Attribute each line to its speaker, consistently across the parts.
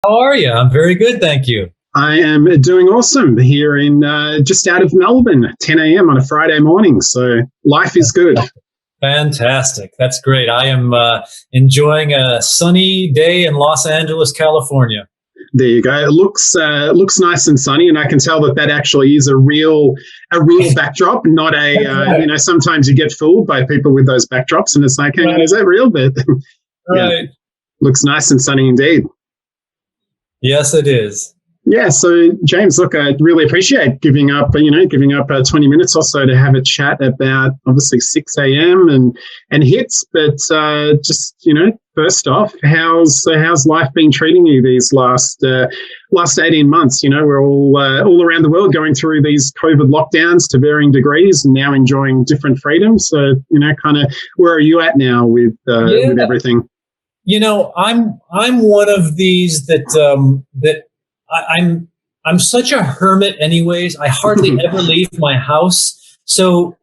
Speaker 1: How are you? I'm very good, thank you.
Speaker 2: I am doing awesome here in just out of Melbourne, 10 a.m. on a Friday morning. So life is good.
Speaker 1: Fantastic. That's great. I am enjoying a sunny day in Los Angeles, California.
Speaker 2: There you go. It looks nice and sunny, and I can tell that actually is a real backdrop, not a sometimes you get fooled by people with those backdrops, and it's like, hang on, is that real? But
Speaker 1: Right.
Speaker 2: Looks nice and sunny indeed.
Speaker 1: Yes, it is.
Speaker 2: Yeah, so James, look, I really appreciate giving up 20 minutes or so to have a chat about obviously 6 a.m. and hits. But first off, how's life been treating you these last 18 months? We're all around the world going through these COVID lockdowns to varying degrees, and now enjoying different freedoms. So kind of where are you at now with everything?
Speaker 1: I'm one of these that I'm such a hermit anyways. I hardly ever leave my house. So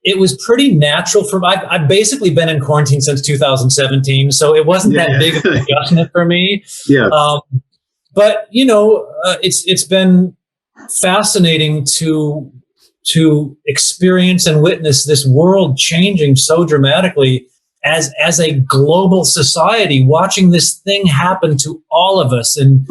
Speaker 1: it was pretty natural for me. I've basically been in quarantine since 2017. So it wasn't that big of an adjustment for me.
Speaker 2: Yeah.
Speaker 1: But it's been fascinating to experience and witness this world changing so dramatically as a global society, watching this thing happen to all of us. And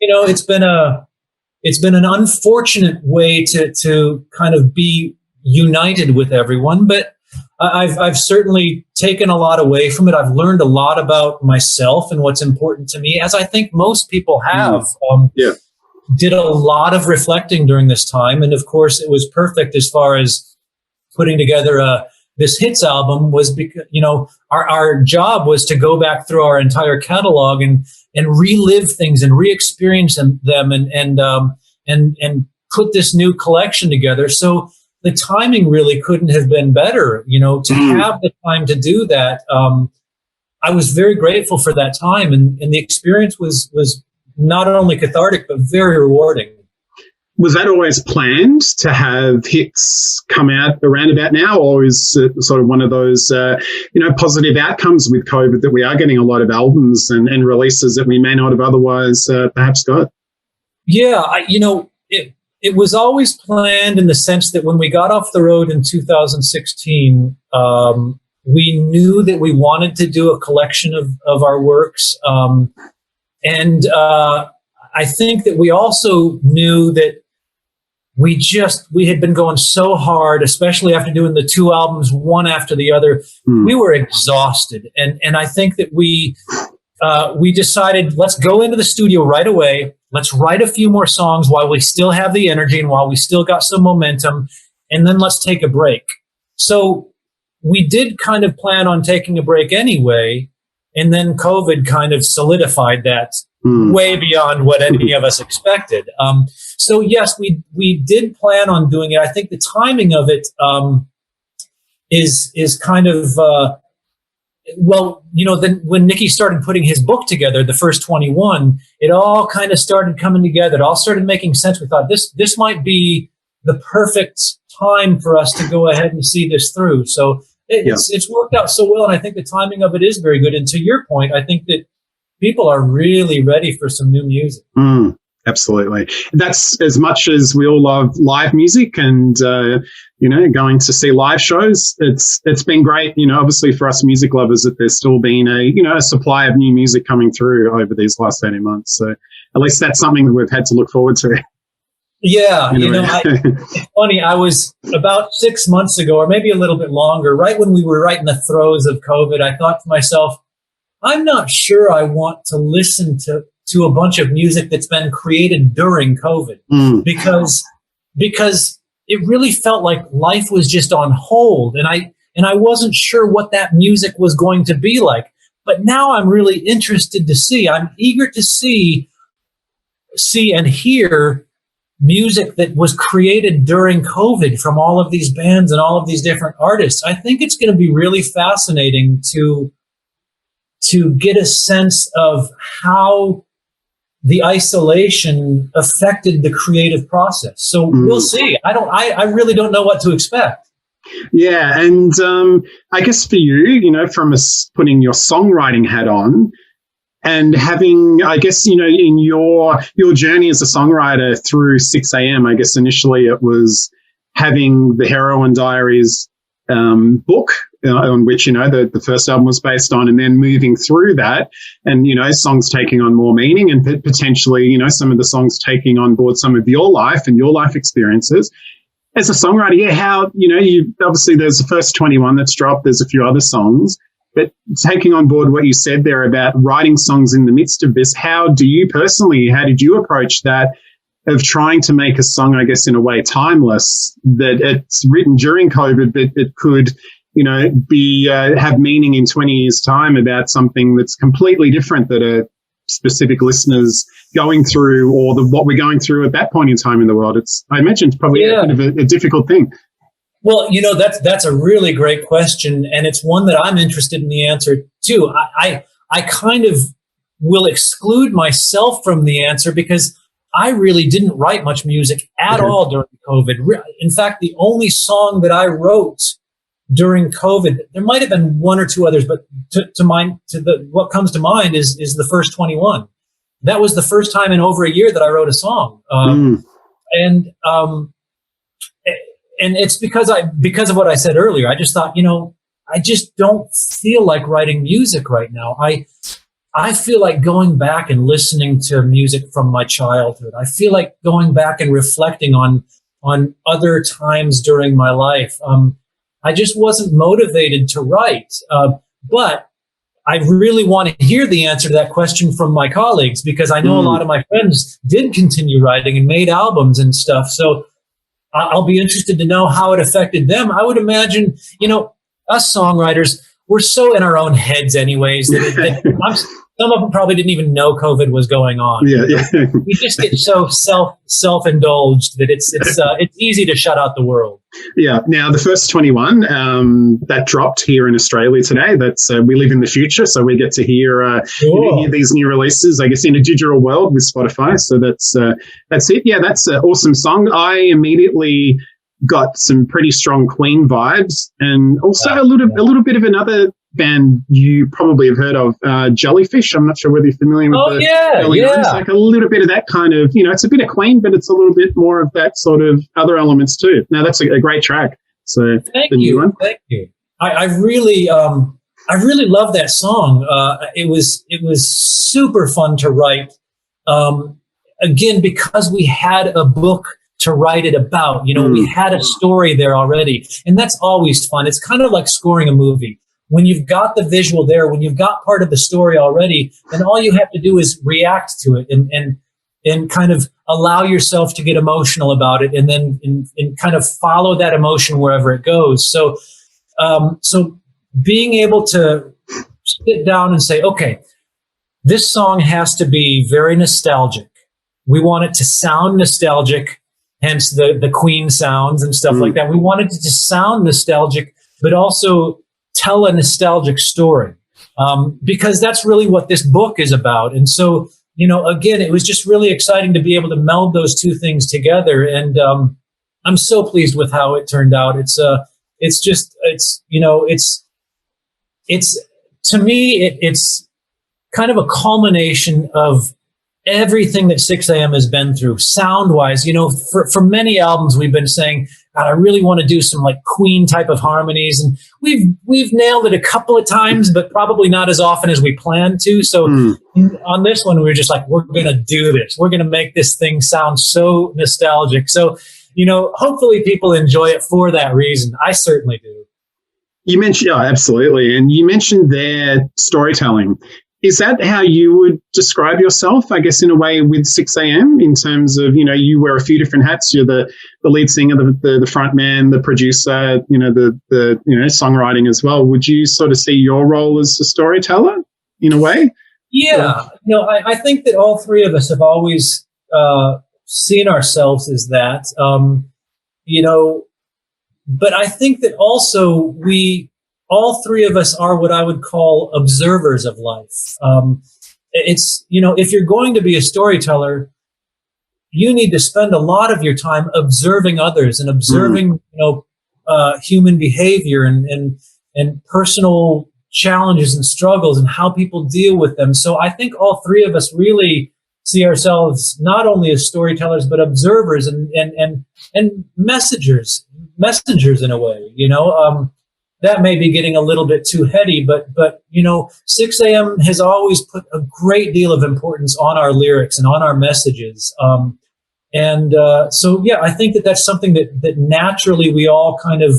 Speaker 1: it's been an unfortunate way to kind of be united with everyone, but I've certainly taken a lot away from it. I've learned a lot about myself and what's important to me, as I think most people have. Did a lot of reflecting during this time, and of course, it was perfect as far as putting together this hits album was because our job was to go back through our entire catalog and relive things and re-experience them and put this new collection together. So the timing really couldn't have been better, to have the time to do that. I was very grateful for that time, and the experience was not only cathartic but very rewarding.
Speaker 2: Was that always planned to have hits come out around about now, or is it sort of one of those, positive outcomes with COVID that we are getting a lot of albums and releases that we may not have otherwise perhaps got?
Speaker 1: Yeah, it was always planned in the sense that when we got off the road in 2016, we knew that we wanted to do a collection of our works. And I think that we also knew that we had been going so hard, especially after doing the two albums, one after the other. We were exhausted. And I think that we decided, let's go into the studio right away. Let's write a few more songs while we still have the energy and while we still got some momentum. And then let's take a break. So we did kind of plan on taking a break anyway. And then COVID kind of solidified that way beyond what any of us expected. So yes, we did plan on doing it. I think the timing of it is kind of then when Nikki started putting his book together, the first 21, it all kind of started coming together. It all started making sense. We thought this might be the perfect time for us to go ahead and see this through. So it's worked out so well, and I think the timing of it is very good. And to your point, I think that people are really ready for some new music.
Speaker 2: Absolutely. That's as much as we all love live music and, going to see live shows. It's been great, obviously for us music lovers, that there's still been a supply of new music coming through over these last 18 months. So at least that's something that we've had to look forward to.
Speaker 1: Yeah. It's funny. I was about 6 months ago, or maybe a little bit longer, right when we were right in the throes of COVID, I thought to myself, I'm not sure I want to listen to a bunch of music that's been created during COVID because it really felt like life was just on hold, and I wasn't sure what that music was going to be like. But now I'm really interested to see. I'm eager to see and hear music that was created during COVID from all of these bands and all of these different artists. I think it's going to be really fascinating to get a sense of how the isolation affected the creative process. So we'll see. I really don't know what to expect.
Speaker 2: Yeah. And I guess for you, from putting your songwriting hat on, And having, I guess, in your journey as a songwriter through 6 a.m., I guess initially it was having the Heroin Diaries book on which, the first album was based on, and then moving through that and, songs taking on more meaning and potentially, some of the songs taking on board some of your life and your life experiences. As a songwriter, how, you obviously there's the first 21 that's dropped, there's a few other songs. But taking on board what you said there about writing songs in the midst of this, how did you approach that of trying to make a song, I guess, in a way timeless, that it's written during COVID, but it could, be have meaning in 20 years' time about something that's completely different that a specific listeners going through or what we're going through at that point in time in the world? I imagine it's probably a bit of a difficult thing.
Speaker 1: Well, that's a really great question, and it's one that I'm interested in the answer to. I kind of will exclude myself from the answer because I really didn't write much music at all during COVID. In fact, the only song that I wrote during COVID, there might have been one or two others, but what comes to mind is the first 21. That was the first time in over a year that I wrote a song, and it's because of what I said earlier. I just thought, I just don't feel like writing music right now. I feel like going back and listening to music from my childhood. I feel like going back and reflecting on other times during my life. I just wasn't motivated to write. But I really want to hear the answer to that question from my colleagues, because I know a lot of my friends did continue writing and made albums and stuff. So I'll be interested to know how it affected them. I would imagine, us songwriters, we're so in our own heads anyways that some of them probably didn't even know COVID was going on.
Speaker 2: Yeah.
Speaker 1: We just get so self-indulged that it's easy to shut out the world.
Speaker 2: Yeah. Now, the first 21 that dropped here in Australia today. That's we live in the future, so we get to hear hear these new releases, I guess, in a digital world with Spotify. So that's it. Yeah, that's an awesome song. I immediately got some pretty strong Queen vibes, and also a little bit of another band you probably have heard of, Jellyfish. I'm not sure whether you're familiar with It's like a little bit of that kind of, it's a bit of Queen, but it's a little bit more of that sort of other elements too. Now, that's a great track. So
Speaker 1: Thank you. I really love that song. It was super fun to write. Again, because we had a book to write it about, we had a story there already, and that's always fun. It's kind of like scoring a movie. When you've got the visual there, when you've got part of the story already, then all you have to do is react to it and kind of allow yourself to get emotional about it, and then and kind of follow that emotion wherever it goes. So being able to sit down and say, okay, this song has to be very nostalgic. We want it to sound nostalgic, hence the Queen sounds and stuff like that. We wanted it to sound nostalgic, but also tell a nostalgic story, because that's really what this book is about. And so, again, it was just really exciting to be able to meld those two things together. And I'm so pleased with how it turned out. It's to me, it's kind of a culmination of everything that 6 a.m. has been through sound wise. For many albums, we've been saying, God, I really want to do some like Queen type of harmonies. And we've nailed it a couple of times, but probably not as often as we planned to. So on this one, we were just like, we're going to do this. We're going to make this thing sound so nostalgic. So, hopefully people enjoy it for that reason. I certainly do.
Speaker 2: You mentioned, absolutely. And you mentioned their storytelling. Is that how you would describe yourself, I guess, in a way with 6 a.m. in terms of, you wear a few different hats. You're the lead singer, the front man, the producer, the songwriting as well. Would you sort of see your role as a storyteller in a way?
Speaker 1: Yeah. I think that all three of us have always seen ourselves as that, but I think that also all three of us are what I would call observers of life. It's, if you're going to be a storyteller, you need to spend a lot of your time observing others and observing, human behavior and personal challenges and struggles and how people deal with them. So I think all three of us really see ourselves not only as storytellers, but observers and messengers in a way, that may be getting a little bit too heady, but 6 a.m. has always put a great deal of importance on our lyrics and on our messages. So I think that's something that naturally we all kind of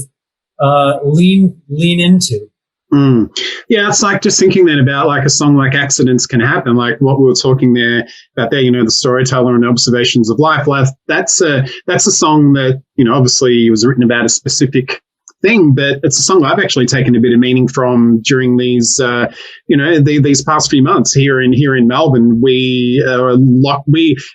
Speaker 1: lean into.
Speaker 2: Yeah, it's like just thinking then about like a song like Accidents Can Happen, like what we were talking there about there, the storyteller and observations of life. That's a song that, obviously was written about a specific thing, but it's a song I've actually taken a bit of meaning from during these, these past few months here in Melbourne. We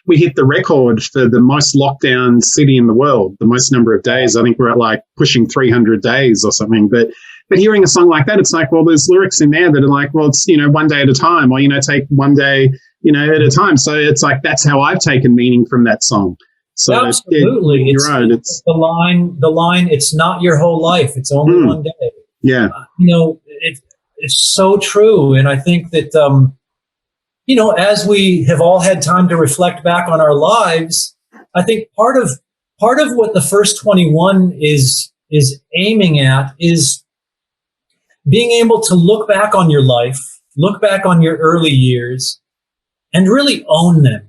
Speaker 2: hit the record for the most lockdown city in the world, the most number of days. I think we're at like pushing 300 days or something, but hearing a song like that, it's like, well, there's lyrics in there that are like, well, it's, one day at a time, or, take one day, at a time. So it's like, that's how I've taken meaning from that song. So
Speaker 1: absolutely.
Speaker 2: You're right. It's
Speaker 1: the line, it's not your whole life. It's only one day.
Speaker 2: Yeah.
Speaker 1: It's so true. And I think that, as we have all had time to reflect back on our lives, I think part of what the first 21 is aiming at is being able to look back on your life, look back on your early years, and really own them.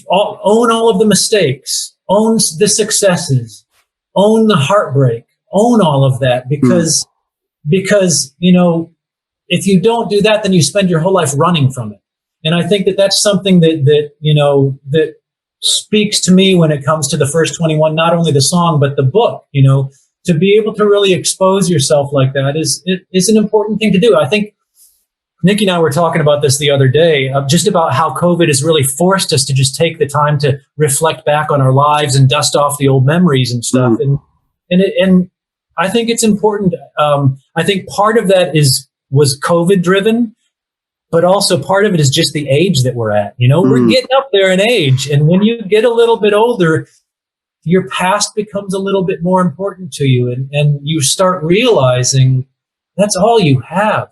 Speaker 1: Own all of the mistakes, own the successes, own the heartbreak, own all of that, because if you don't do that, then you spend your whole life running from it. And I think that's something that speaks to me when it comes to the first 21, not only the song, but the book. To be able to really expose yourself like that is an important thing to do. I think Nikki and I were talking about this the other day, just about how COVID has really forced us to just take the time to reflect back on our lives and dust off the old memories and stuff. And I think it's important. I think part of that was COVID driven, but also part of it is just the age that we're at. We're getting up there in age, and when you get a little bit older, your past becomes a little bit more important to you, and you start realizing that's all you have.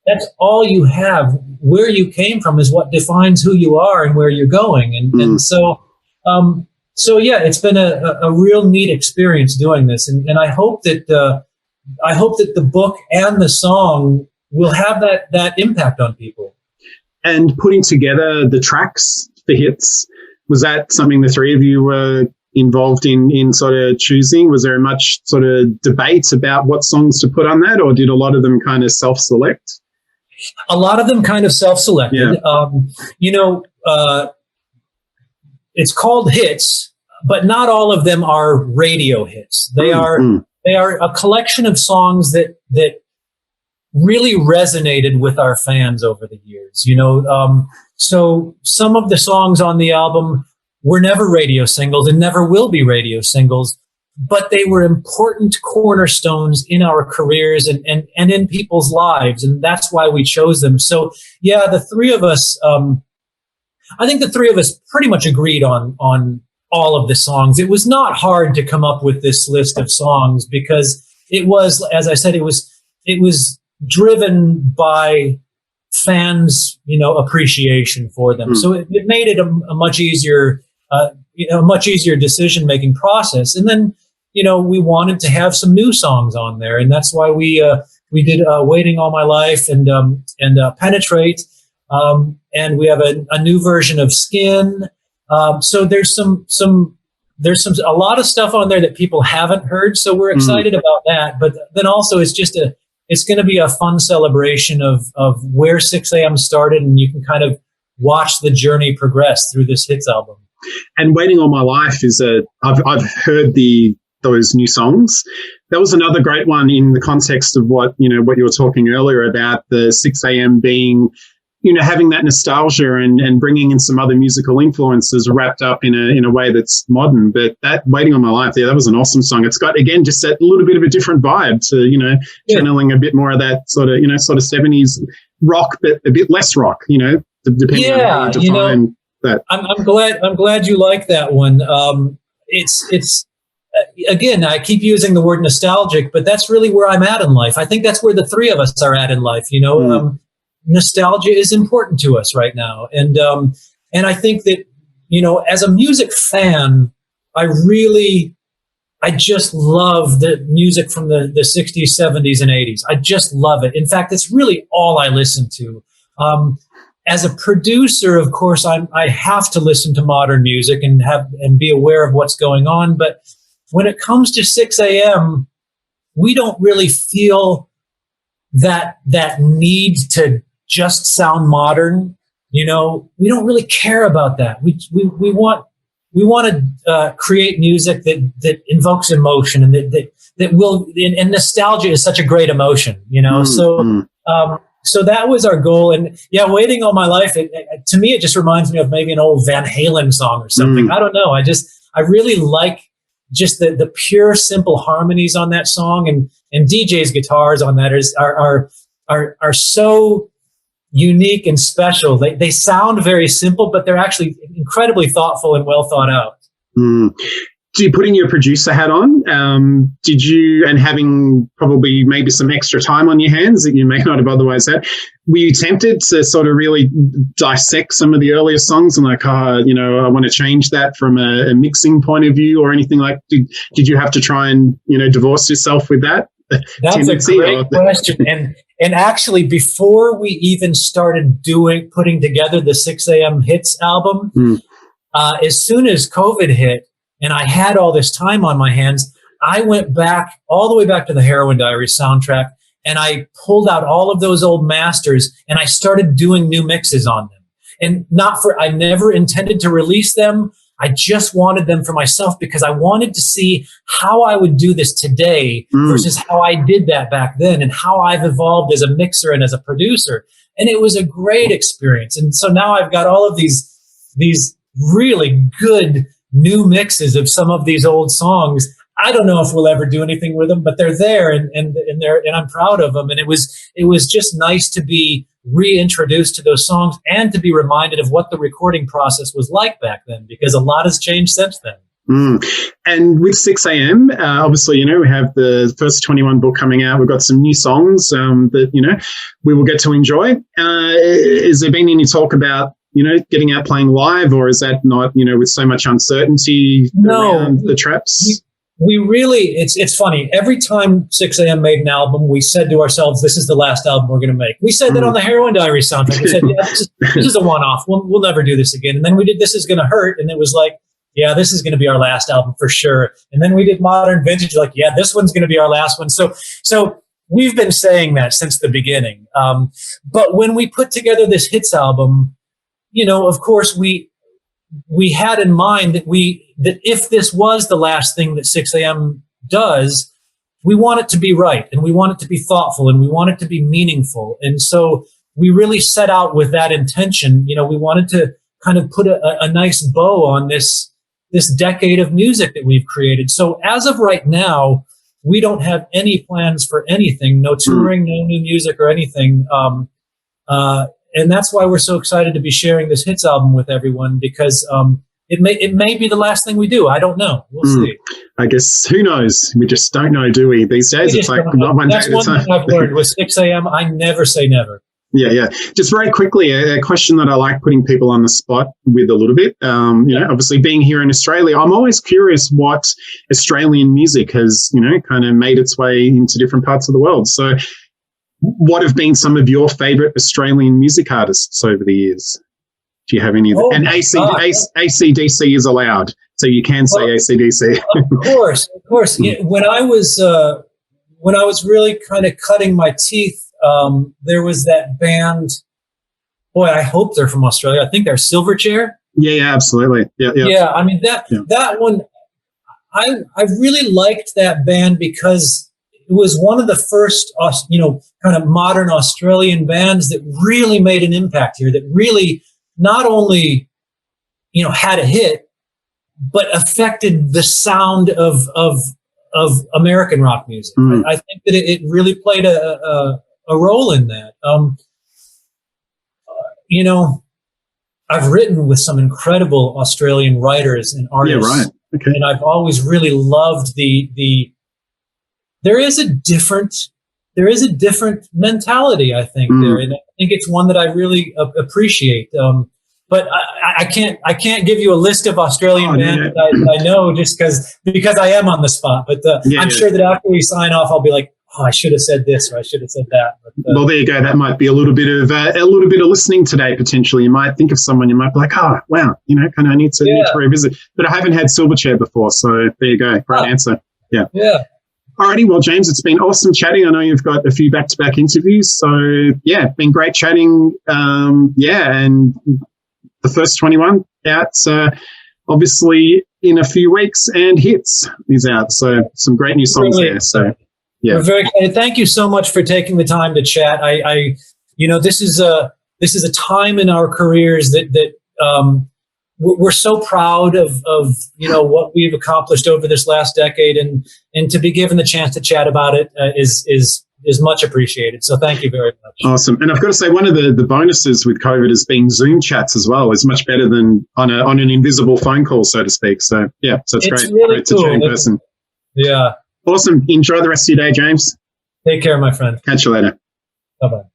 Speaker 1: That's all you have. Where you came from is what defines who you are and where you're going. And so it's been a real neat experience doing this. And I hope that the book and the song will have that impact on people.
Speaker 2: And putting together the tracks, the hits, was that something the three of you were involved in sort of choosing? Was there much sort of debate about what songs to put on that, or did a lot of them kind of self-select?
Speaker 1: A lot of them kind of self-selected. Yeah. It's called hits, but not all of them are radio hits. They are a collection of songs that really resonated with our fans over the years. So some of the songs on the album were never radio singles and never will be radio singles, but they were important cornerstones in our careers and in people's lives. And that's why we chose them. So yeah, the three of us, I think the three of us pretty much agreed on all of the songs. It was not hard to come up with this list of songs because it was, as I said, it was driven by fans, appreciation for them. So it made it a much easier, decision-making process. And then, we wanted to have some new songs on there. And that's why we did Waiting All My Life and Penetrate. And we have a new version of Skin. So there's a lot of stuff on there that people haven't heard. So we're excited about that. But then also it's going to be a fun celebration of where 6 a.m. started, and you can kind of watch the journey progress through this hits album.
Speaker 2: And Waiting All My Life I've heard those new songs. That was another great one in the context of what you were talking earlier about the 6 a.m. being, having that nostalgia and bringing in some other musical influences wrapped up in a way that's modern. But that Waiting on My Life, that was an awesome song. It's got, again, just a little bit of a different vibe to, channeling a bit more of that sort of 70s rock, but a bit less rock, depending on how you define that.
Speaker 1: I'm glad you like that one. again, I keep using the word nostalgic, but that's really where I'm at in life. I think that's where the three of us are at in life. Nostalgia is important to us right now. And I think that, as a music fan, I just love the music from the 60s, 70s, and 80s. I just love it. In fact, it's really all I listen to. As a producer, of course, I have to listen to modern music and be aware of what's going on. But when it comes to 6 a.m., we don't really feel that need to just sound modern. We don't really care about that. We want to create music that invokes emotion, and that will. And nostalgia is such a great emotion. So that was our goal. And yeah, Waiting All My Life, to me, it just reminds me of maybe an old Van Halen song or something. I don't know. I really like just the pure, simple harmonies on that song, and DJ's guitars on that are so unique and special. They sound very simple, but they're actually incredibly thoughtful and well thought out.
Speaker 2: Do you, putting your producer hat on, did you, and having probably maybe some extra time on your hands that you may not have otherwise had, were you tempted to sort of really dissect some of the earlier songs and I want to change that from a mixing point of view or anything like? Did you have to try and divorce yourself with that?
Speaker 1: That's a great question. And actually, before we even started putting together the 6 a.m. hits album, as soon as COVID hit and I had all this time on my hands, I went back all the way back to the Heroin Diaries soundtrack, and I pulled out all of those old masters and I started doing new mixes on them. And I never intended to release them. I just wanted them for myself because I wanted to see how I would do this today versus how I did that back then, and how I've evolved as a mixer and as a producer. And it was a great experience. And so now I've got all of these really good new mixes of some of these old songs. I don't know if we'll ever do anything with them, but they're there, and I'm proud of them. And it was just nice to be reintroduced to those songs and to be reminded of what the recording process was like back then, because a lot has changed since then.
Speaker 2: And with 6 a.m., obviously, we have the first 21 book coming out. We've got some new songs that, we will get to enjoy. Has there been any talk about, getting out playing live, or is that not, with so much uncertainty around the traps?
Speaker 1: We really, it's funny. Every time 6 a.m. made an album, we said to ourselves, this is the last album we're going to make. We said that on the Heroin Diaries soundtrack. We said, yeah, this is a one-off. We'll never do this again. And then we did This Is Gonna Hurt, and it was like, yeah, this is going to be our last album for sure. And then we did Modern Vintage, like, yeah, this one's going to be our last one. So we've been saying that since the beginning. But when we put together this hits album, of course, we had in mind that if this was the last thing that 6 a.m. does, we want it to be right, and we want it to be thoughtful, and we want it to be meaningful. And so we really set out with that intention. We wanted to kind of put a nice bow on this decade of music that we've created. So as of right now, we don't have any plans for anything, no touring, no new music or anything. And that's why we're so excited to be sharing this hits album with everyone, because it may be the last thing we do. I don't know. We'll see.
Speaker 2: I guess, who knows? We just don't know, do we? These days, it's like not one day at a time.
Speaker 1: That's one thing I've learned with 6 a.m. I never say never.
Speaker 2: Yeah. Just very quickly, a question that I like putting people on the spot with a little bit. Obviously being here in Australia, I'm always curious what Australian music has, kind of made its way into different parts of the world. So what have been some of your favorite Australian music artists over the years? Do you have any of that? And AC/DC is allowed, so you can say AC/DC.
Speaker 1: Of course. Yeah, when I was really kind of cutting my teeth, there was that band. Boy, I hope they're from Australia. I think they're Silverchair.
Speaker 2: Yeah, absolutely. Yeah.
Speaker 1: I mean that one. I really liked that band because it was one of the first, kind of modern Australian bands that really made an impact here. That really not only, had a hit, but affected the sound of American rock music. I think that it really played a role in that. I've written with some incredible Australian writers and artists.
Speaker 2: Yeah, right. Okay.
Speaker 1: And I've always really loved there is a different mentality, I think, there. And I think it's one that I really appreciate. But I can't give you a list of Australian bands that I know just because I am on the spot. But I'm sure that after we sign off, I'll be like, oh, I should have said this or I should have said that. But,
Speaker 2: well, there you go. That might be a little bit of listening today. Potentially, you might think of someone. You might be like, oh, wow, kind of need to revisit. But I haven't had Silverchair before, so there you go. Great answer. Yeah.
Speaker 1: Yeah.
Speaker 2: Alrighty, well, James, it's been awesome chatting. I know you've got a few back-to-back interviews, so yeah, been great chatting. And the first 21 out, obviously in a few weeks, and Hits is out. So some great new songs there. So yeah,
Speaker 1: we're very excited. Thank you so much for taking the time to chat. This is a time in our careers that we're so proud of what we've accomplished over this last decade, and to be given the chance to chat about it is much appreciated. So thank you very much.
Speaker 2: Awesome. And I've got to say, one of the bonuses with COVID has been Zoom chats as well. Is much better than on an invisible phone call, so to speak. So yeah, so it's great,
Speaker 1: really
Speaker 2: great to chat in person.
Speaker 1: Yeah.
Speaker 2: Awesome. Enjoy the rest of your day, James.
Speaker 1: Take care, my friend.
Speaker 2: Catch you later.
Speaker 1: Bye-bye.